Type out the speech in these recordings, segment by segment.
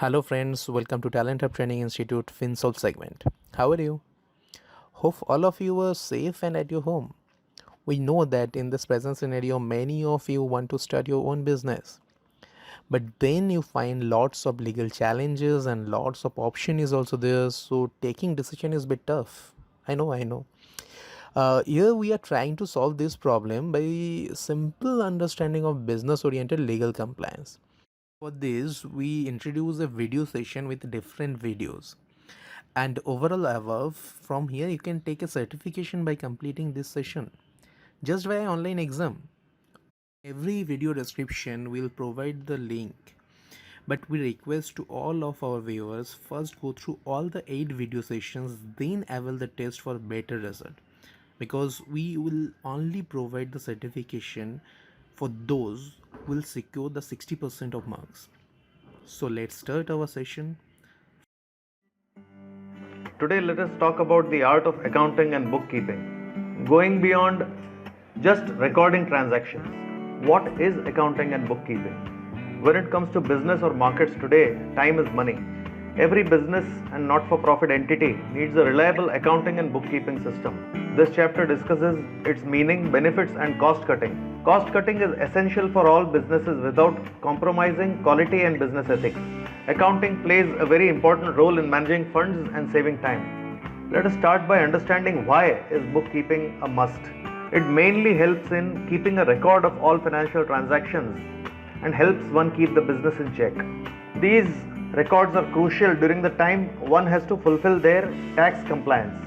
Hello, friends. Welcome to Talent Hub Training Institute FinSolve segment. How are you? Hope all of you are safe and at your home. We know that in this present scenario, many of you want to start your own business, but then you find lots of legal challenges and lots of option is also there. So taking decision is a bit tough. I know. Here we are trying to solve this problem by simple understanding of business-oriented legal compliance. For this, we introduce a video session with different videos. And overall above, from here you can take a certification by completing this session just via online exam. Every video description will provide the link, but we request to all of our viewers first go through all the 8 video sessions, then avail the test for better result, because we will only provide the certification for those who will secure the 60% of marks. So let's start our session. Today, let us talk about the art of accounting and bookkeeping. Going beyond just recording transactions, what is accounting and bookkeeping? When it comes to business or markets today, time is money. Every business and not for profit entity needs a reliable accounting and bookkeeping system. This chapter discusses its meaning, benefits, and cost cutting. Cost cutting is essential for all businesses without compromising quality and business ethics. Accounting plays a very important role in managing funds and saving time. Let us start by understanding why is bookkeeping a must. It mainly helps in keeping a record of all financial transactions and helps one keep the business in check. These records are crucial during the time one has to fulfill their tax compliance.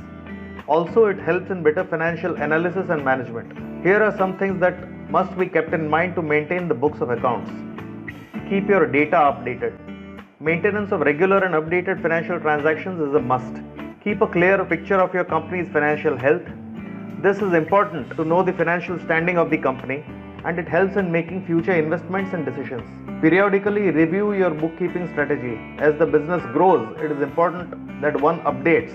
Also, it helps in better financial analysis and management. Here are some things that must be kept in mind to maintain the books of accounts. Keep your data updated. Maintenance of regular and updated financial transactions is a must. Keep a clear picture of your company's financial health. This is important to know the financial standing of the company, and it helps in making future investments and decisions. Periodically review your bookkeeping strategy. As the business grows, it is important that one updates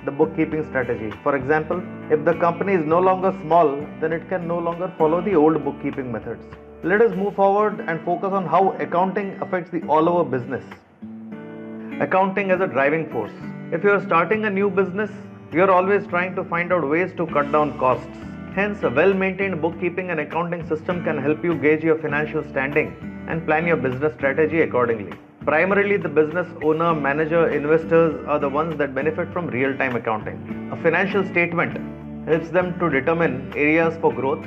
the bookkeeping strategy. For example, if the company is no longer small, then it can no longer follow the old bookkeeping methods. Let us move forward and focus on how accounting affects the all over business. Accounting as a driving force. If you are starting a new business, you are always trying to find out ways to cut down costs. Hence, a well-maintained bookkeeping and accounting system can help you gauge your financial standing and plan your business strategy accordingly. Primarily, the business owner, manager, investors are the ones that benefit from real-time accounting. A financial statement helps them to determine areas for growth,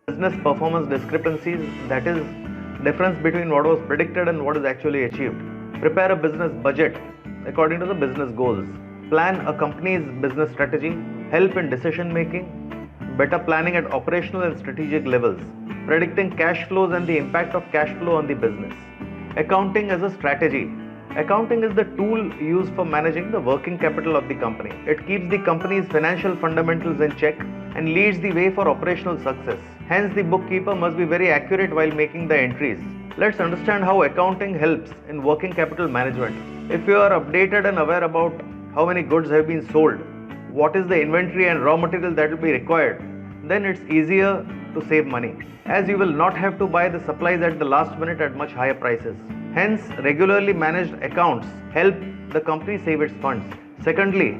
business performance discrepancies, that is, difference between what was predicted and what is actually achieved. Prepare a business budget according to the business goals. Plan a company's business strategy. Help in decision making. Better planning at operational and strategic levels. Predicting cash flows and the impact of cash flow on the business. Accounting as a strategy. Accounting is the tool used for managing the working capital of the company. It keeps the company's financial fundamentals in check and leads the way for operational success. Hence, the bookkeeper must be very accurate while making the entries. Let's understand how accounting helps in working capital management. If you are updated and aware about how many goods have been sold, what is the inventory and raw material that will be required, then it's easier to save money, as you will not have to buy the supplies at the last minute at much higher prices. Hence, regularly managed accounts help the company save its funds. Secondly,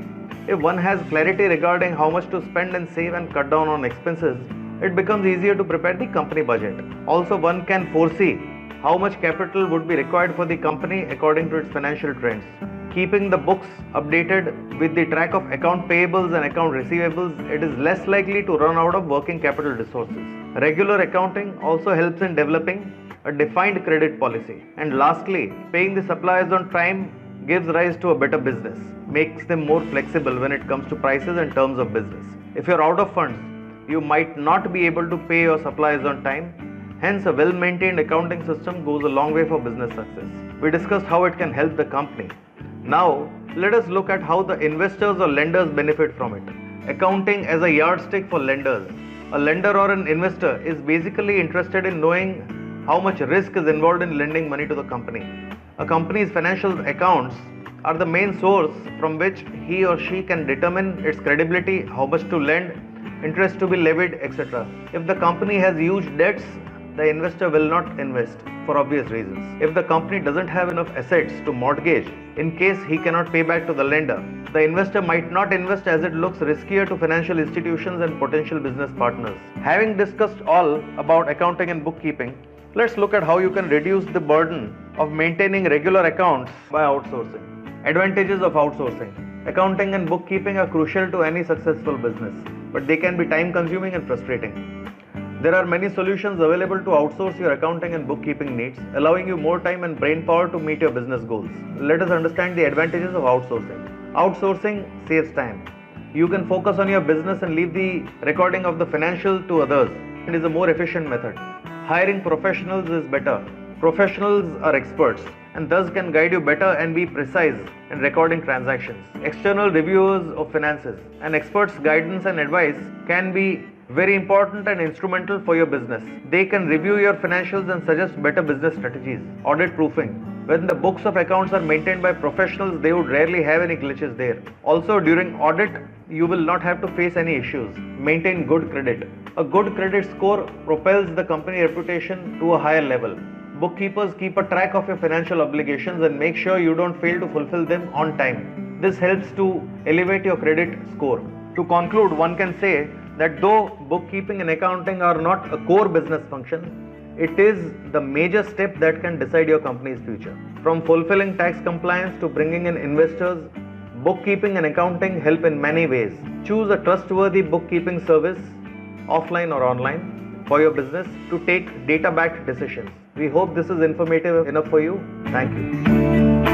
if one has clarity regarding how much to spend and save and cut down on expenses, it becomes easier to prepare the company budget. Also, one can foresee how much capital would be required for the company according to its financial trends. Keeping the books updated with the track of account payables and account receivables, it is less likely to run out of working capital resources. Regular accounting also helps in developing a defined credit policy. And lastly, paying the suppliers on time gives rise to a better business, makes them more flexible when it comes to prices and terms of business. If you're out of funds, you might not be able to pay your suppliers on time. Hence, a well-maintained accounting system goes a long way for business success. We discussed how it can help the company. Now, let us look at how the investors or lenders benefit from it. Accounting as a yardstick for lenders. A lender or an investor is basically interested in knowing how much risk is involved in lending money to the company. A company's financial accounts are the main source from which he or she can determine its credibility, how much to lend, interest to be levied, etc. If the company has huge debts, the investor will not invest for obvious reasons. If the company doesn't have enough assets to mortgage in case he cannot pay back to the lender, the investor might not invest as it looks riskier to financial institutions and potential business partners. Having discussed all about accounting and bookkeeping, let's look at how you can reduce the burden of maintaining regular accounts by outsourcing. Advantages of outsourcing. Accounting and bookkeeping are crucial to any successful business, but they can be time consuming and frustrating. There are many solutions available to outsource your accounting and bookkeeping needs, allowing you more time and brain power to meet your business goals. Let us understand the advantages of outsourcing. Outsourcing saves time. You can focus on your business and leave the recording of the financial to others. It is a more efficient method. Hiring professionals is better. Professionals are experts and thus can guide you better and be precise in recording transactions. External reviewers of finances and experts' guidance and advice can be very important and instrumental for your business. They can review your financials and suggest better business strategies. Audit proofing. When the books of accounts are maintained by professionals, they would rarely have any glitches there. Also, during audit, you will not have to face any issues. Maintain good credit. A good credit score propels the company reputation to a higher level. Bookkeepers keep a track of your financial obligations and make sure you don't fail to fulfill them on time. This helps to elevate your credit score. To conclude, one can say that though bookkeeping and accounting are not a core business function, it is the major step that can decide your company's future. From fulfilling tax compliance to bringing in investors, bookkeeping and accounting help in many ways. Choose a trustworthy bookkeeping service, offline or online, for your business to take data-backed decisions. We hope this is informative enough for you. Thank you.